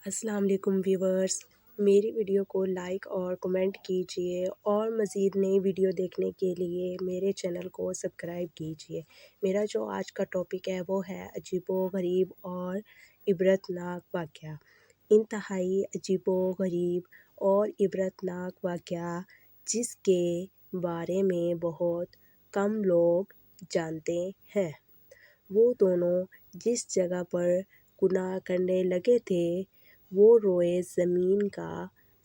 السلام علیکم ویورز، میری ویڈیو کو لائک اور کمنٹ کیجئے اور مزید نئی ویڈیو دیکھنے کے لیے میرے چینل کو سبسکرائب کیجئے۔ میرا جو آج کا ٹاپک ہے وہ ہے عجیب و غریب اور عبرتناک واقعہ۔ انتہائی عجیب و غریب اور عبرتناک واقعہ جس کے بارے میں بہت کم لوگ جانتے ہیں۔ وہ دونوں جس جگہ پر گناہ کرنے لگے تھے وہ روئے زمین کا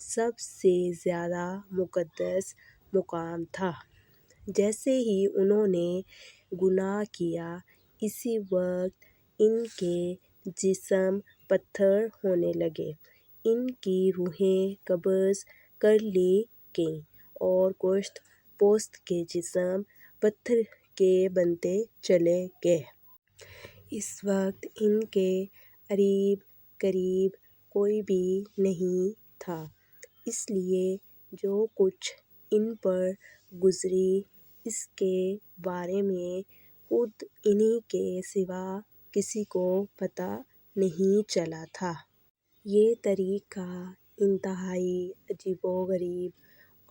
سب سے زیادہ مقدس مقام تھا۔ جیسے ہی انہوں نے گناہ کیا اسی وقت ان کے جسم پتھر ہونے لگے، ان کی روحیں قبض کر لی گئیں اور گوشت پوست کے جسم پتھر کے بنتے چلے گئے۔ اس وقت ان کے اریب قریب کوئی بھی نہیں تھا، اس لیے جو کچھ ان پر گزری اس کے بارے میں خود انہی کے سوا کسی کو پتہ نہیں چلا تھا۔ یہ طریقہ انتہائی عجیب و غریب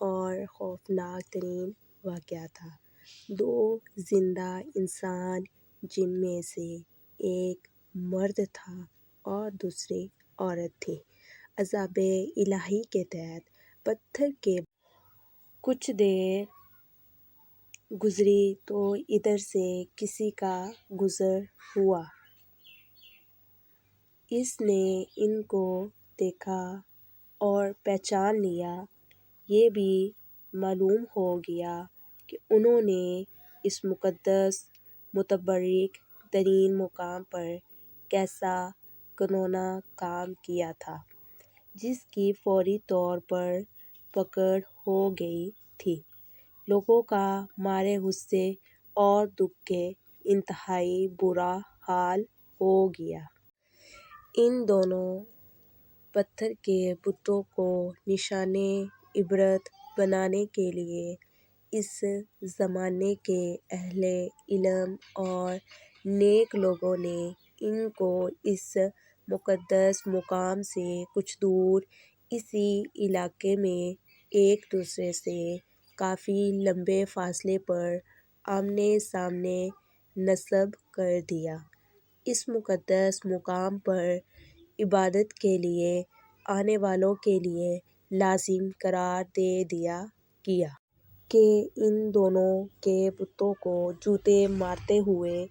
اور خوفناک ترین واقعہ تھا۔ دو زندہ انسان جن میں سے ایک مرد تھا اور دوسری عورت تھی، عذاب الہی کے تحت پتھر کے کچھ دیر گزری تو ادھر سے کسی کا گزر ہوا۔ اس نے ان کو دیکھا اور پہچان لیا۔ یہ بھی معلوم ہو گیا کہ انہوں نے اس مقدس متبرک ترین مقام پر کیسا گھناؤنا کام کیا تھا جس کی فوری طور پر پکڑ ہو گئی تھی۔ لوگوں کا مارے غصے اور دکھ کے انتہائی برا حال ہو گیا۔ ان دونوں پتھر کے بتوں کو نشان عبرت بنانے کے لیے اس زمانے کے اہل علم اور نیک لوگوں نے ان کو اس مقدس مقام سے کچھ دور اسی علاقے میں ایک دوسرے سے کافی لمبے فاصلے پر آمنے سامنے نصب کر دیا۔ اس مقدس مقام پر عبادت کے لیے آنے والوں کے لیے لازم قرار دے دیا گیا کہ ان دونوں کے بتوں کو جوتے مارتے ہوئے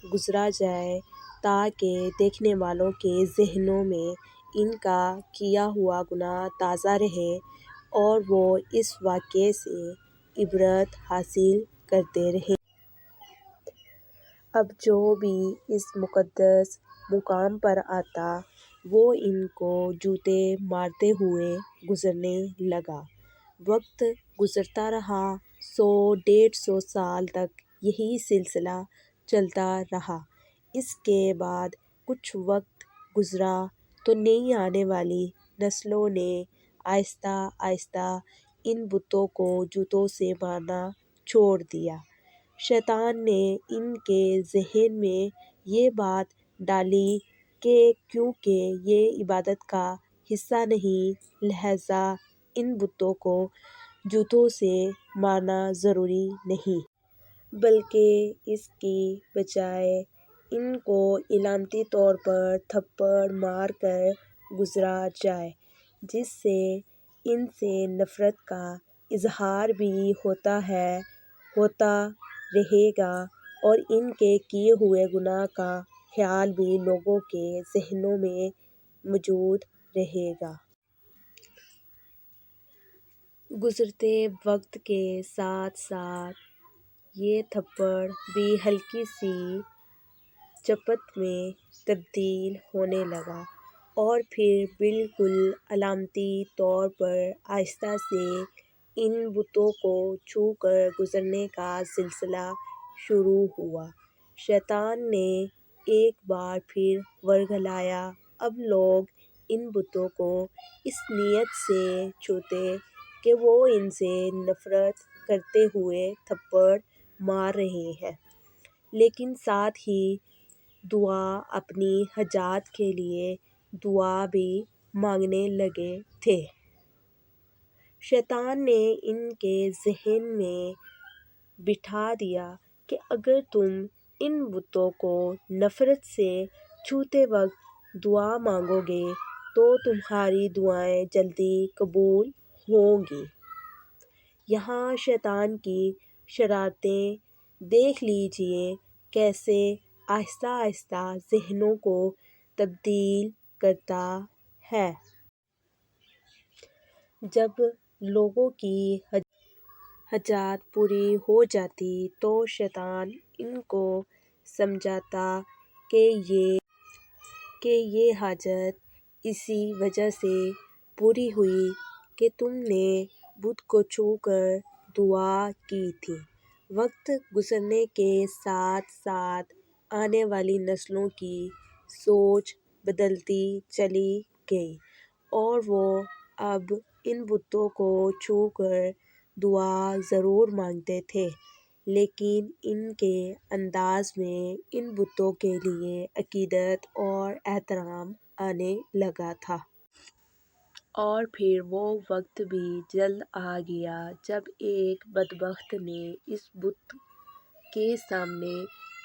گزارا جائے تاکہ دیکھنے والوں کے ذہنوں میں ان کا کیا ہوا گناہ تازہ رہے اور وہ اس واقعے سے عبرت حاصل کرتے رہیں۔ اب جو بھی اس مقدس مقام پر آتا وہ ان کو جوتے مارتے ہوئے گزرنے لگا۔ وقت گزرتا رہا، 100-150 سال تک یہی سلسلہ چلتا رہا۔ اس کے بعد کچھ وقت گزرا تو نئی آنے والی نسلوں نے آہستہ آہستہ ان بتوں کو جوتوں سے مارنا چھوڑ دیا۔ شیطان نے ان کے ذہن میں یہ بات ڈالی کہ کیونکہ یہ عبادت کا حصہ نہیں لہٰذا ان بتوں کو جوتوں سے مارنا ضروری نہیں، بلکہ اس کی بجائے ان کو علامتی طور پر تھپڑ مار کر گزارا جائے، جس سے ان سے نفرت کا اظہار بھی ہوتا رہے گا اور ان کے کیے ہوئے گناہ کا خیال بھی لوگوں کے ذہنوں میں موجود رہے گا۔ گزرتے وقت کے ساتھ ساتھ یہ تھپڑ بھی ہلکی سی چپت میں تبدیل ہونے لگا اور پھر بالکل علامتی طور پر آہستہ سے ان بتوں کو چھو کر گزرنے کا سلسلہ شروع ہوا۔ شیطان نے ایک بار پھر ورگلایا۔ اب لوگ ان بتوں کو اس نیت سے چھوتے کہ وہ ان سے نفرت کرتے ہوئے تھپڑ مار رہے ہیں، لیکن ساتھ ہی دعا اپنی حاجات کے لیے دعا بھی مانگنے لگے تھے۔ شیطان نے ان کے ذہن میں بٹھا دیا کہ اگر تم ان بتوں کو نفرت سے چھوتے وقت دعا مانگو گے تو تمہاری دعائیں جلدی قبول ہوں گی۔ یہاں شیطان کی شرارتیں دیکھ لیجیے کیسے آہستہ آہستہ ذہنوں کو تبدیل کرتا ہے۔ جب لوگوں کی حاجات پوری ہو جاتی تو شیطان ان کو سمجھاتا کہ یہ حاجت اسی وجہ سے پوری ہوئی کہ تم نے بت کو چھو کر دعا کی تھی۔ وقت گزرنے کے ساتھ ساتھ آنے والی نسلوں کی سوچ بدلتی چلی گئی اور وہ اب ان بتوں کو چھو کر دعا ضرور مانگتے تھے لیکن ان کے انداز میں ان بتوں کے لیے عقیدت اور احترام آنے لگا تھا۔ اور پھر وہ وقت بھی جلد آ گیا جب ایک بدبخت نے اس بت کے سامنے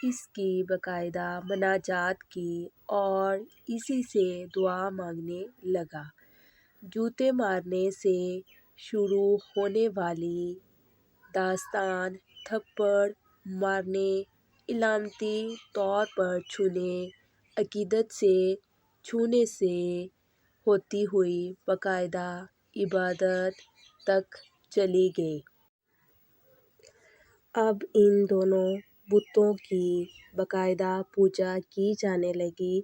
اس کی باقاعدہ مناجات کی اور اسی سے دعا مانگنے لگا۔ جوتے مارنے سے شروع ہونے والی داستان تھپڑ مارنے، علامتی طور پر چھونے، عقیدت سے چھونے سے ہوتی ہوئی باقاعدہ عبادت تک چلی گئی۔ اب ان دونوں بتوں کی باقاعدہ پوجا کی جانے لگی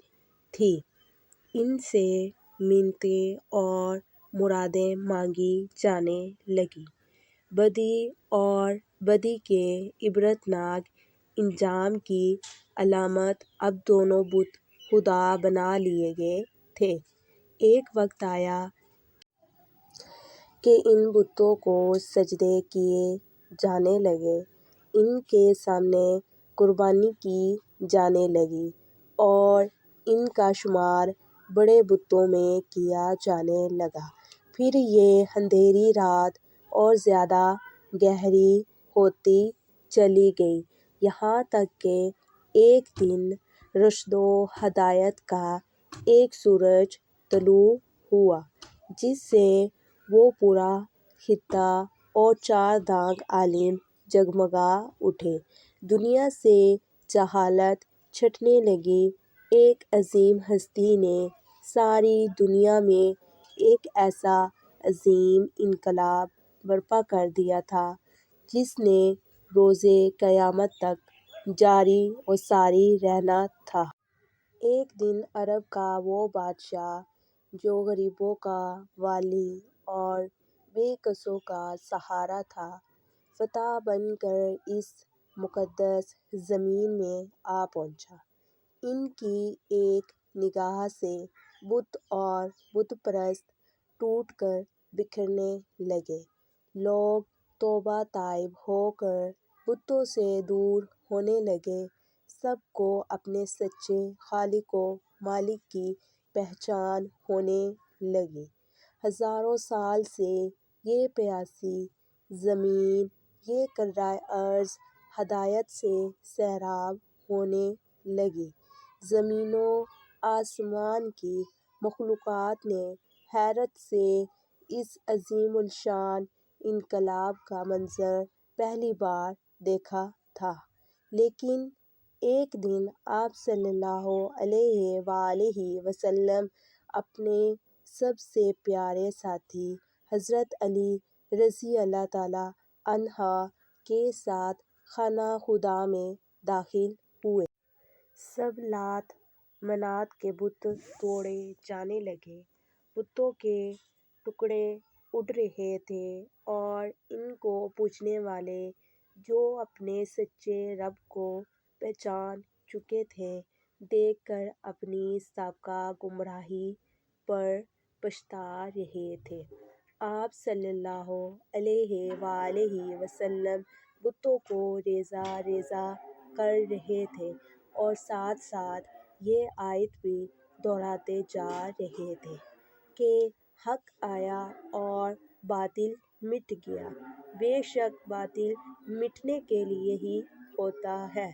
تھی، ان سے منتیں اور مرادیں مانگی جانے لگیں۔ بدی اور بدی کے عبرتناک انجام کی علامت اب دونوں بت خدا بنا لیے گئے تھے۔ ایک وقت آیا کہ ان بتوں کو سجدے کیے جانے لگے، ان کے سامنے قربانی کی جانے لگی اور ان کا شمار بڑے بتوں میں کیا جانے لگا۔ پھر یہ اندھیری رات اور زیادہ گہری ہوتی چلی گئی یہاں تک کہ ایک دن رشد و ہدایت کا ایک سورج طلوع ہوا جس سے وہ پورا خطہ اور چار دانگ عالم جگمگا اٹھے۔ دنیا سے جہالت چھٹنے لگی۔ ایک عظیم ہستی نے ساری دنیا میں ایک ایسا عظیم انقلاب برپا کر دیا تھا جس نے روزے قیامت تک جاری و ساری رہنا تھا۔ ایک دن عرب کا وہ بادشاہ جو غریبوں کا والی اور بے کسوں کا سہارا تھا، فتح بن کر اس مقدس زمین میں آ پہنچا۔ ان کی ایک نگاہ سے بت اور بت پرست ٹوٹ کر بکھرنے لگے۔ لوگ توبہ طائب ہو کر بتوں سے دور ہونے لگے۔ سب کو اپنے سچے خالق و مالک کی پہچان ہونے لگی۔ ہزاروں سال سے یہ پیاسی زمین، یہ کرۂ ارض ہدایت سے سیراب ہونے لگی۔ زمین و آسمان کی مخلوقات نے حیرت سے اس عظیم الشان انقلاب کا منظر پہلی بار دیکھا تھا۔ لیکن ایک دن آپ صلی اللہ علیہ وآلہ وسلم اپنے سب سے پیارے ساتھی حضرت علی رضی اللہ تعالیٰ عنہ کے ساتھ خانہ خدا میں داخل ہوئے۔ سب لات منات کے بت توڑے جانے لگے، بتوں کے ٹکڑے اڑ رہے تھے اور ان کو پوجنے والے جو اپنے سچے رب کو پہچان چکے تھے، دیکھ کر اپنی سابقہ گمراہی پر پچھتا رہے تھے۔ آپ صلی اللہ علیہ وآلہ وسلم بتوں کو ریزہ ریزہ کر رہے تھے اور ساتھ ساتھ یہ آیت بھی دہراتے جا رہے تھے کہ حق آیا اور باطل مٹ گیا۔ بے شک باطل مٹنے کے لیے ہی ہوتا ہے۔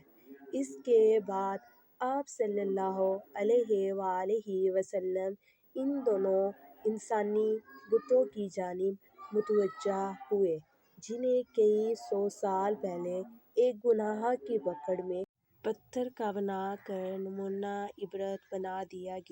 اس کے بعد آپ صلی اللہ علیہ وآلہ وسلم ان دونوں انسانی بتوں کی جانب متوجہ ہوئے جنہیں کئی سو سال پہلے ایک گناہ کی پکڑ میں پتھر کا بنا کر نمونہ عبرت بنا دیا گیا۔